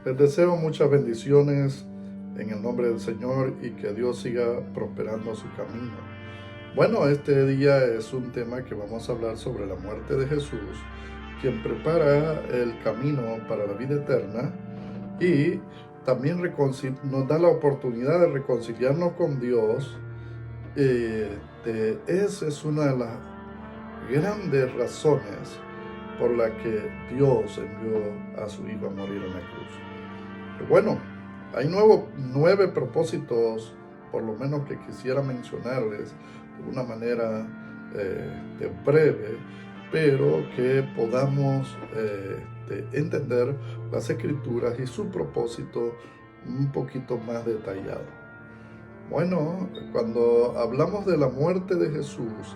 Les deseo muchas bendiciones en el nombre del Señor y que Dios siga prosperando su camino. Bueno, este día es un tema que vamos a hablar sobre la muerte de Jesús, quien prepara el camino para la vida eterna y también nos da la oportunidad de reconciliarnos con Dios. Esa es una de las grandes razones por la que Dios envió a su Hijo a morir en la cruz. Bueno, hay 9 propósitos, por lo menos que quisiera mencionarles de una manera breve, pero que podamos entender las Escrituras y su propósito un poquito más detallado. Bueno, cuando hablamos de la muerte de Jesús,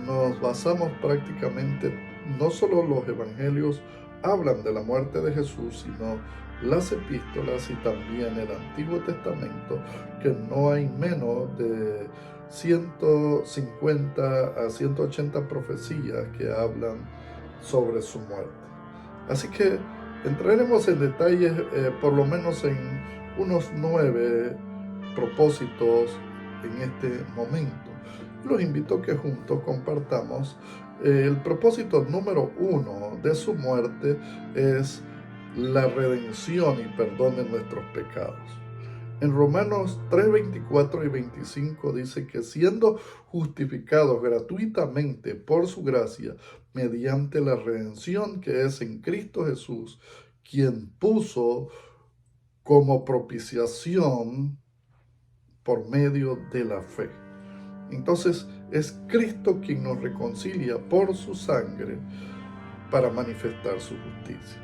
nos basamos prácticamente, no solo los evangelios hablan de la muerte de Jesús, sino las epístolas y también el Antiguo Testamento, que no hay menos de 150 a 180 profecías que hablan sobre su muerte. Así que entraremos en detalles, por lo menos en unos 9 propósitos en este momento. Los invito a que juntos compartamos. El propósito número 1 de su muerte es la redención y perdón de nuestros pecados. En Romanos 3, 24 y 25 dice que siendo justificados gratuitamente por su gracia, mediante la redención que es en Cristo Jesús, quien puso como propiciación por medio de la fe. Entonces es Cristo quien nos reconcilia por su sangre para manifestar su justicia.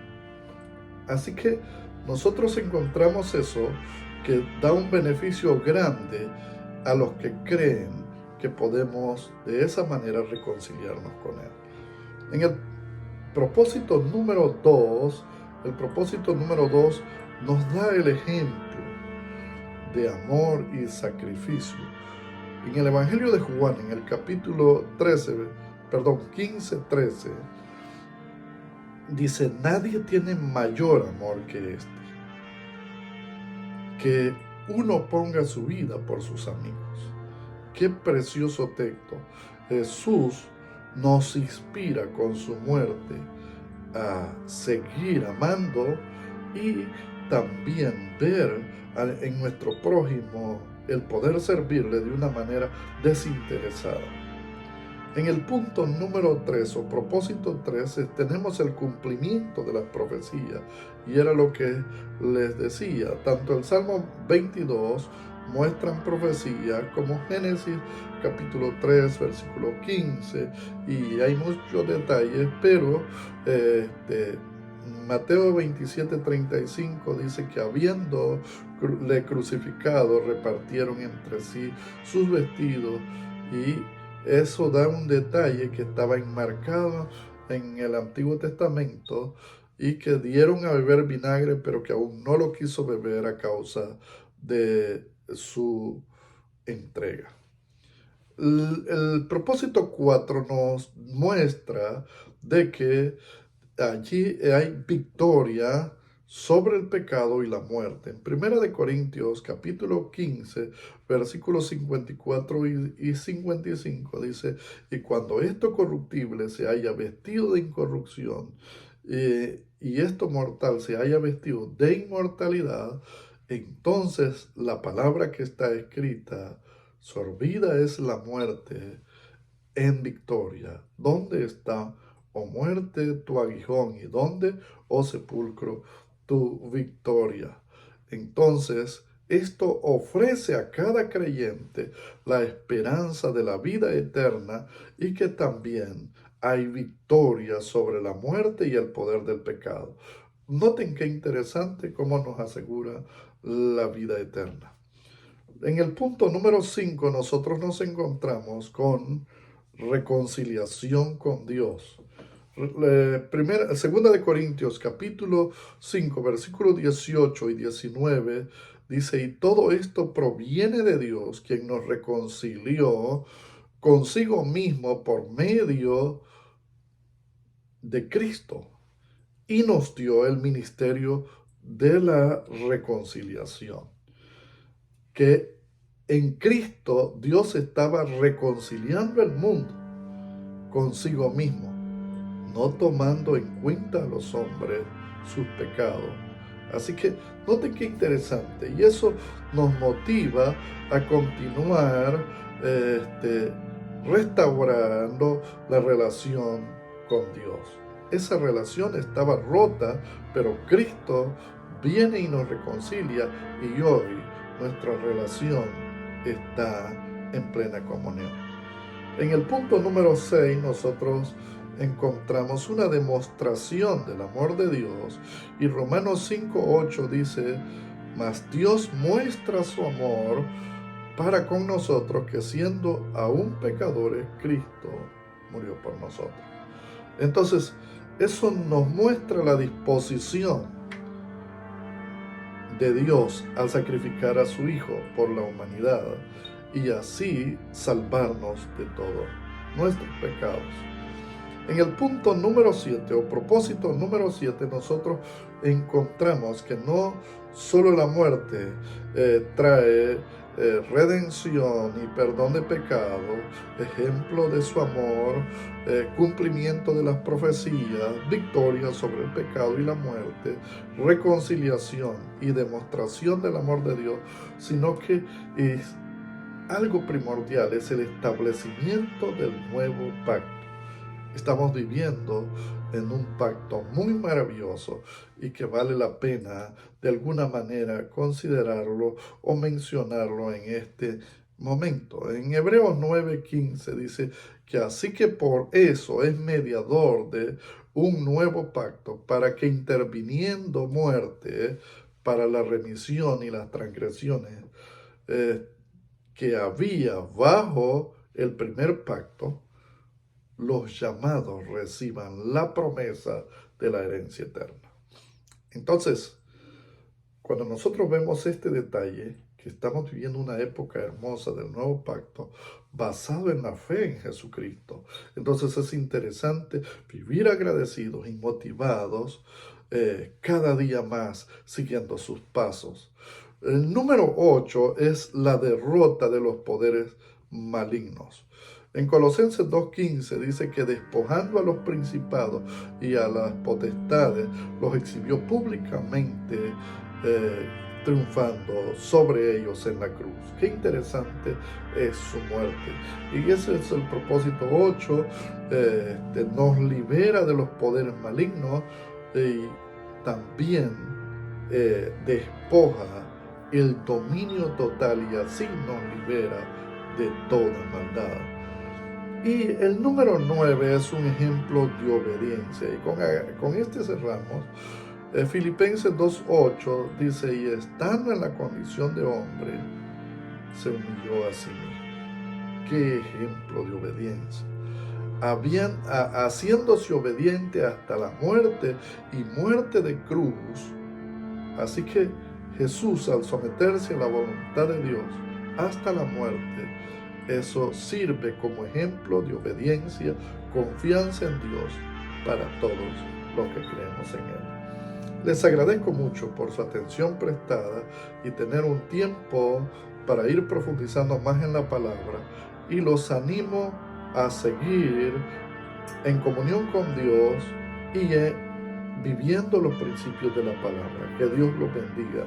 Así que nosotros encontramos eso que da un beneficio grande a los que creen que podemos de esa manera reconciliarnos con Él. En el propósito número 2, nos da el ejemplo de amor y sacrificio. En el Evangelio de Juan, en el capítulo 15, 13, dice, nadie tiene mayor amor que este, que uno ponga su vida por sus amigos. Qué precioso texto. Jesús nos inspira con su muerte a seguir amando y también ver en nuestro prójimo el poder servirle de una manera desinteresada. En el punto número 3 o propósito 13 tenemos el cumplimiento de las profecías, y era lo que les decía. Tanto el Salmo 22 muestran profecía como Génesis capítulo 3 versículo 15, y hay muchos detalles, pero Mateo 27:35 dice que habiéndole crucificado repartieron entre sí sus vestidos, y eso da un detalle que estaba enmarcado en el Antiguo Testamento, y que dieron a beber vinagre, pero que aún no lo quiso beber a causa de su entrega. El propósito 4 nos muestra de que allí hay victoria sobre el pecado y la muerte. En 1 Corintios capítulo 15, versículos 54 y 55 dice, y cuando esto corruptible se haya vestido de incorrupción, y esto mortal se haya vestido de inmortalidad, entonces la palabra que está escrita, sorbida es la muerte en victoria. ¿Dónde está, oh muerte, tu aguijón? ¿Y dónde, oh sepulcro, tu victoria? Entonces, esto ofrece a cada creyente la esperanza de la vida eterna, y que también hay victoria sobre la muerte y el poder del pecado. Noten qué interesante cómo nos asegura la vida eterna. En el punto número 5 nosotros nos encontramos con reconciliación con Dios. Segunda de Corintios capítulo 5 versículos 18 y 19 dice, y todo esto proviene de Dios, quien nos reconcilió consigo mismo por medio de Cristo, y nos dio el ministerio de la reconciliación, que en Cristo Dios estaba reconciliando el mundo consigo mismo, no tomando en cuenta a los hombres sus pecados. Así que noten qué interesante, y eso nos motiva a continuar restaurando la relación con Dios. Esa relación estaba rota, pero Cristo viene y nos reconcilia, y hoy nuestra relación está en plena comunión. En el punto número 6 nosotros encontramos una demostración del amor de Dios, y Romanos 5:8 dice: mas Dios muestra su amor para con nosotros, que siendo aún pecadores, Cristo murió por nosotros. Entonces, eso nos muestra la disposición de Dios al sacrificar a su Hijo por la humanidad y así salvarnos de todos nuestros pecados. En el punto número 7 o propósito número 7, nosotros encontramos que no solo la muerte trae redención y perdón de pecado, ejemplo de su amor, cumplimiento de las profecías, victoria sobre el pecado y la muerte, reconciliación y demostración del amor de Dios, sino que es algo primordial, es el establecimiento del nuevo pacto. Estamos viviendo en un pacto muy maravilloso y que vale la pena de alguna manera considerarlo o mencionarlo en este momento. En Hebreos 9:15 dice que así que por eso es mediador de un nuevo pacto, para que interviniendo muerte para la remisión y las transgresiones que había bajo el primer pacto, los llamados reciban la promesa de la herencia eterna. Entonces, cuando nosotros vemos este detalle, que estamos viviendo una época hermosa del nuevo pacto, basado en la fe en Jesucristo, entonces es interesante vivir agradecidos y motivados cada día más siguiendo sus pasos. El número 8 es la derrota de los poderes malignos. En Colosenses 2:15 dice que despojando a los principados y a las potestades, los exhibió públicamente, triunfando sobre ellos en la cruz. Qué interesante es su muerte. Y ese es el propósito 8, nos libera de los poderes malignos y también despoja el dominio total, y así nos libera de toda maldad. Y el número 9 es un ejemplo de obediencia, y con este cerramos. Filipenses 2:8 dice: y estando en la condición de hombre, se humilló a sí mismo. Qué ejemplo de obediencia. Haciéndose obediente hasta la muerte, y muerte de cruz. Así que Jesús, al someterse a la voluntad de Dios hasta la muerte, eso sirve como ejemplo de obediencia, confianza en Dios para todos los que creemos en Él. Les agradezco mucho por su atención prestada y tener un tiempo para ir profundizando más en la palabra, y los animo a seguir en comunión con Dios y viviendo los principios de la palabra. Que Dios los bendiga.